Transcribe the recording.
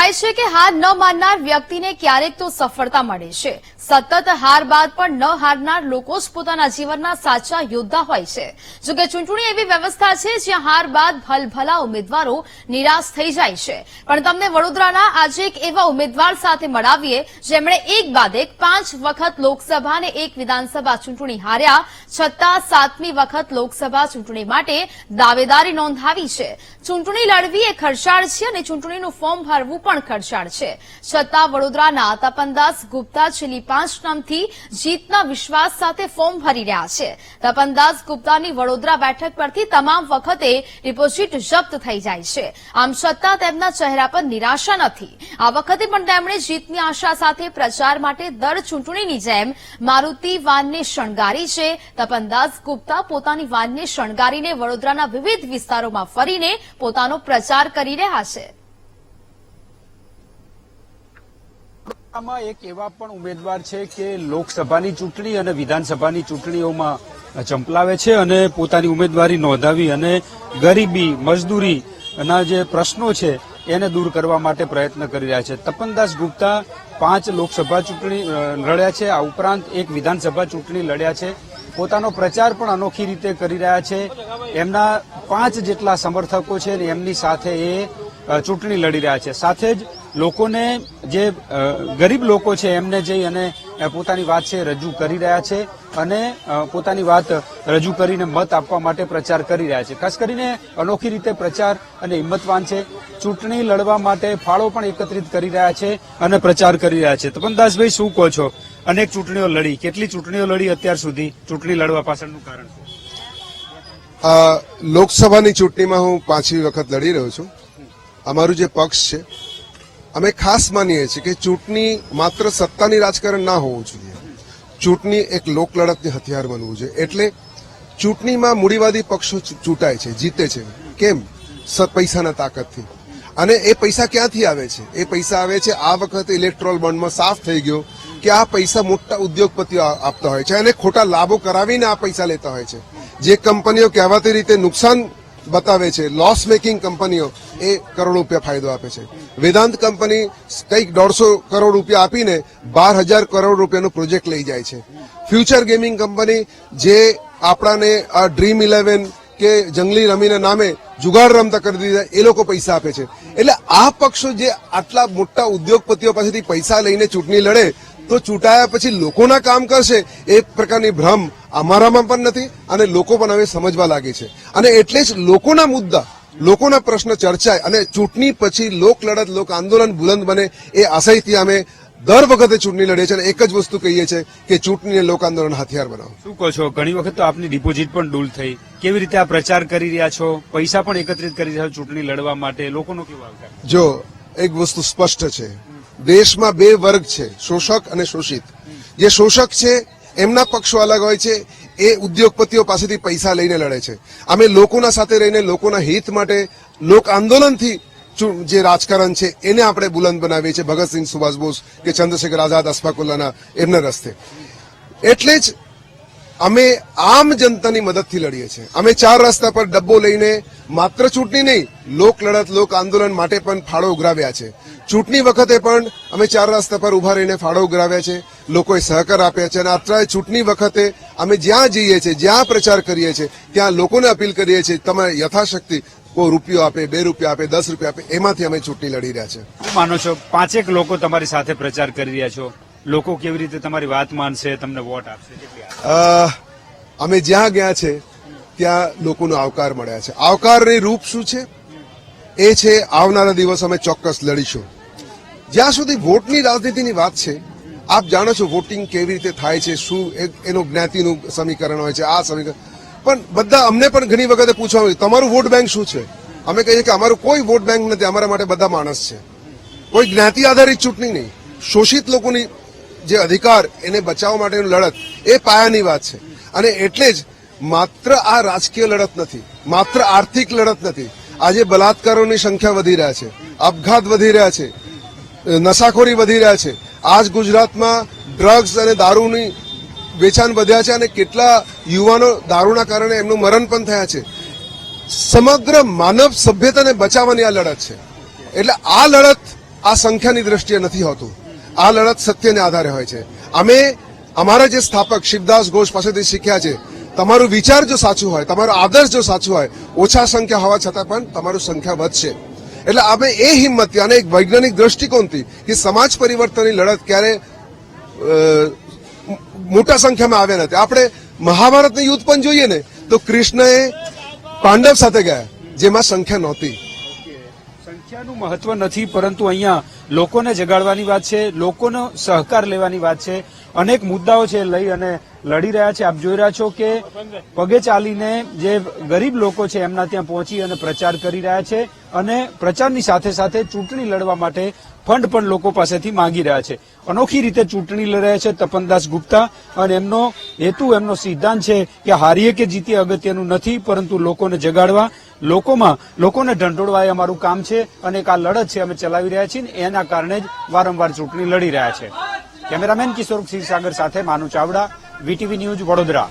કહેવાય છે કે હાર ન માનનાર વ્યક્તિને ક્યારેક તો સફળતા મળે છે. સતત હાર બાદ પણ ન હારનાર લોકો જ પોતાના જીવનના સાચા યોદ્ધા હોય છે. જોકે ચૂંટણી એવી વ્યવસ્થા છે જ્યાં હાર બાદ ભલભલા ઉમેદવારો નિરાશ થઈ જાય છે. પણ તમને વડોદરાના આજે એક એવા ઉમેદવાર સાથે મળાવીએ જેમણે એક બાદ એક 5 વખત લોકસભા અને 1 વિધાનસભા ચૂંટણી હાર્યા છતાં 7મી વખત લોકસભા ચૂંટણી માટે દાવેદારી નોંધાવી છે. ચૂંટણી લડવી એ ખર્ચાળ છે અને ચૂંટણીનું ફોર્મ ભરવું પણ ખર્ચાળ છે. છતાં વડોદરાના તપનદાસ ગુપ્તા છેલ્લી 5 ટર્મથી જીતના વિશ્વાસ સાથે ફોર્મ ભરી રહ્યા છે. તપનદાસ ગુપ્તાની વડોદરા બેઠક પરથી તમામ વખતે ડિપોઝિટ જપ્ત થઈ જાય છે. આમ છતાં તેમના ચહેરા પર નિરાશા નથી. આ વખતે પણ તેમણે જીતની આશા સાથે પ્રચાર માટે દર ચૂંટણીની જેમ મારુતિ વાનને શણગારી છે. તપનદાસ ગુપ્તા પોતાની વાનને શણગારીને વડોદરાના વિવિધ વિસ્તારોમાં ફરીને પોતાનો પ્રચાર કરી રહ્યા છે. આમાં એક એવા પણ ઉમેદવાર છે કે લોકસભાની ચૂંટણી અને વિધાનસભાની ચૂંટણીઓમાં ચંપલાવે છે અને પોતાની ઉમેદવારી નોંધાવી અને ગરીબી મજદૂરીના જે પ્રશ્નો છે એને દૂર કરવા માટે પ્રયત્ન કરી રહ્યા છે. તપનદાસ ગુપ્તા 5 લોકસભા ચૂંટણી લડ્યા છે. આ ઉપરાંત 1 વિધાનસભા ચૂંટણી લડ્યા છે. પોતાનો પ્રચાર પણ અનોખી રીતે કરી રહ્યા છે. એમના 5 જેટલા સમર્થકો છે અને એમની સાથે એ ચૂંટણી લડી રહ્યા છે. સાથે જ લોકોને જે ગરીબ લોકો છે એમને જઈ અને પોતાની વાત છે રજૂ કરી રહ્યા છે અને પોતાની વાત રજૂ કરીને મત આપવા માટે પ્રચાર કરી રહ્યા છે. ખાસ કરીને અનોખી રીતે પ્રચાર અને હિંમતવાન છે. ચૂંટણી લડવા માટે ફાળો પણ એકત્રિત કરી રહ્યા છે અને પ્રચાર કરી રહ્યા છે. તપનદાસભાઈ, શું કહો છો? અનેક ચૂંટણીઓ લડી, કેટલી ચૂંટણીઓ લડી અત્યાર સુધી? ચૂંટણી લડવા પાછળનું કારણ શું? લોકસભાની ચૂંટણીમાં હું 5મી વખત લડી રહ્યો છું. અમારું જે પક્ષ છે અમે ખાસ માનીએ છીએ કે ચૂંટણી માત્ર સત્તાની રાજકારણ ના હોવું જોઈએ. ચૂંટણી એક લોકલડતની હથિયાર બનવું જોઈએ. એટલે ચૂંટણીમાં મૂડીવાદી પક્ષો ચૂંટાય છે, જીતે છે. કેમ? પૈસાના તાકાતથી. અને એ પૈસા ક્યાંથી આવે છે? એ પૈસા આવે છે આ વખતે ઇલેક્ટ્રોલ બોન્ડમાં સાફ થઈ ગયો કે આ પૈસા મોટા ઉદ્યોગપતિઓ આપતા હોય છે અને ખોટા લાભો કરાવીને આ પૈસા લેતા હોય છે. જે કંપનીઓ કહેવાતી રીતે નુકસાન બતાવે છે, લોસ મેકિંગ કંપનીઓ, એ કરોડો રૂપિયા ફાયદો આપે છે. વેદાંત કંપની કંઈક 150 કરોડ રૂપિયા આપીને 12,000 કરોડ રૂપિયાનો પ્રોજેક્ટ લઈ જાય છે. ફ્યુચર ગેમિંગ કંપની જે આપણાને આ ડ્રીમ 11 કે જંગલી રમીના નામે જુગાડ રમતા કરી દીધા, એ લોકો પૈસા આપે છે. એટલે આ પક્ષો જે આટલા મોટા ઉદ્યોગપતિઓ પાસેથી પૈસા લઈને ચૂંટણી લડે તો ચૂંટાયા પછી લોકોના કામ કરશે એ પ્રકારની ભ્રમ અમારામાં પણ નથી અને લોકો પણ હવે સમજવા લાગે છે. અને એટલે જ લોકોના મુદ્દા, લોકોના પ્રશ્ન ચર્ચાય અને ચૂંટણી પછી લોક લડત, લોક આંદોલન બુલંદ બને એ આશયથી અમે દર વખતે ચૂંટણી લડીએ છીએ અને એક જ વસ્તુ કહીએ છીએ કે ચૂંટણીને લોક આંદોલન હથિયાર બનાવો. શું કહો છો? ઘણી વખત તો આપની ડિપોઝિટ પણ ડૂલ થઈ. કેવી રીતે આ પ્રચાર કરી રહ્યા છો? પૈસા પણ એકત્રિત કરી રહ્યા છો ચૂંટણી લડવા માટે? લોકોનો કેવો આવકાર? જો એક વસ્તુ સ્પષ્ટ છે, દેશમાં 2 વર્ગ છે, શોષક અને શોષિત. જે શોષક છે એમના પક્ષો અલગ હોય છે, એ ઉદ્યોગપતિઓ પાસેથી પૈસા લઈને લડે છે. અમે લોકોના સાથે રહીને લોકોના હિત માટે લોક આંદોલનથી જે રાજકારણ છે એને આપણે બુલંદ બનાવીએ છીએ. ભગતસિંહ, સુભાષ બોઝ કે ચંદ્રશેખર આઝાદ, અશફાકુલ્લાના એમના રસ્તે. એટલે જ અમે આમ જનતાની મદદથી લડીએ છીએ. અમે 4 રસ્તા પર ડબ્બો લઈને માત્ર ચૂંટણી નહીં, લોક લડત, લોક આંદોલન માટે પણ ફાળો ઉઘરાવ્યા છે. ચૂંટણી વખતે પણ અમે 4 રસ્તા પર ઉભા રહીને ફાળો ઉઘરાવ્યા છે. લોકોએ સહકાર આપ્યા છે અને અત્યારે ચૂંટણી વખતે અમે જ્યાં જઈએ છીએ, જ્યાં પ્રચાર કરીએ છીએ, ત્યાં લોકોને અપીલ કરીએ છીએ તમે યથાશક્તિ કોઈ રૂપિયો આપે, 2 રૂપિયા આપે, 10 રૂપિયા આપે, એમાંથી અમે ચૂંટણી લડી રહ્યા છે. શું માનો છો? 5 લોકો તમારી સાથે પ્રચાર કરી રહ્યા છો. લોકો કેવી રીતે તમારી વાત માનશે, તમને વોટ આપશે? અમે જ્યાં ગયા છે ત્યાં લોકોનો આવકાર મળ્યા છે. આવકારની રૂપ શું છે? એ છે આવનારા દિવસ અમે ચોક્કસ લડીશું. જ્યાં સુધી વોટની રાજનીતિની વાત છે, આપ જાણો છો વોટિંગ કેવી રીતે થાય છે, શું એનું જ્ઞાતિનું સમીકરણ હોય છે, આ સમીકરણ. પણ બધા અમને પણ ઘણી વખતે પૂછવા આવે તમારું વોટ બેંક શું છે? અમે કહીએ કે અમારું કોઈ વોટ બેંક નથી, અમારા માટે બધા માણસ છે. કોઈ જ્ઞાતિ આધારિત ચૂંટણી નહીં. શોષિત લોકોની જે અધિકાર એને બચાવવા માટેની લડત એ પાયાની વાત છે. અને એટલે જ માત્ર આ રાજકીય લડત નથી, માત્ર આર્થિક લડત નથી. આજે બલાત્કારોની સંખ્યા વધી રહ્યા છે, આપઘાત વધી રહ્યા છે, નશાખોરી વધી રહ્યા છે. આજ ગુજરાતમાં ડ્રગ્સ અને દારૂની વેચાણ વધ્યા છે અને કેટલા યુવાનો દારૂના કારણે એમનું મરણ પણ થયા છે. સમગ્ર માનવ સભ્યતાને બચાવવાની આ લડત છે. એટલે આ લડત આ સંખ્યાની દ્રષ્ટિએ નથી હોતું. આ લડત સત્યને આધારે હોય છે. અમે અમારા જે સ્થાપક શિવદાસ ઘોષ પાસેથી શીખ્યા છે, તમારું વિચાર જો સાચું હોય, તમારો આદર્શ જો સાચું હોય, ઓછા સંખ્યા હોવા છતાં પણ તમારું સંખ્યા વધશે. એટલે અમે એ હિંમતથી અને એક વૈજ્ઞાનિક દ્રષ્ટિકોણથી કે સમાજ પરિવર્તનની લડત ક્યારે મોટા સંખ્યામાં આવ્યા નથી. આપણે મહાભારતનું યુદ્ધ પણ જોઈએ ને તો કૃષ્ણએ પાંડવ સાથે ગયા, જેમાં સંખ્યા નહોતી. સંખ્યાનું મહત્વ નથી, પરંતુ અહીંયા લોકોને જગાડવાની વાત છે, લોકોનો સહકાર લેવાની વાત છે. અનેક મુદ્દાઓ છે લઈ અને લડી રહ્યા છે. આપ જોઈ રહ્યા છો કે પગે ચાલીને જે ગરીબ લોકો છે એમના ત્યાં પહોંચી અને પ્રચાર કરી રહ્યા છે અને પ્રચારની સાથે સાથે ચૂંટણી લડવા માટે ફંડ પણ લોકો પાસેથી માંગી રહ્યા છે. અનોખી રીતે ચૂંટણી લડી રહ્યા છે તપનદાસ ગુપ્તા, અને એમનો હેતુ, એમનો સિદ્ધાંત છે કે હારીએ કે જીતીએ અગત્યનું નથી, પરંતુ લોકોને જગાડવા, લોકોને ઢંઢોળવા એ અમારું કામ છે અને એક આ લડત છે અમે ચલાવી રહ્યા છીએ. એના કારણે જ વારંવાર ચૂંટણી લડી રહ્યા છે. કેમેરામેન કિશોર ક્ષીરસાગર સાથે માનુ ચાવડા, વીટીવી ન્યૂઝ, વડોદરા.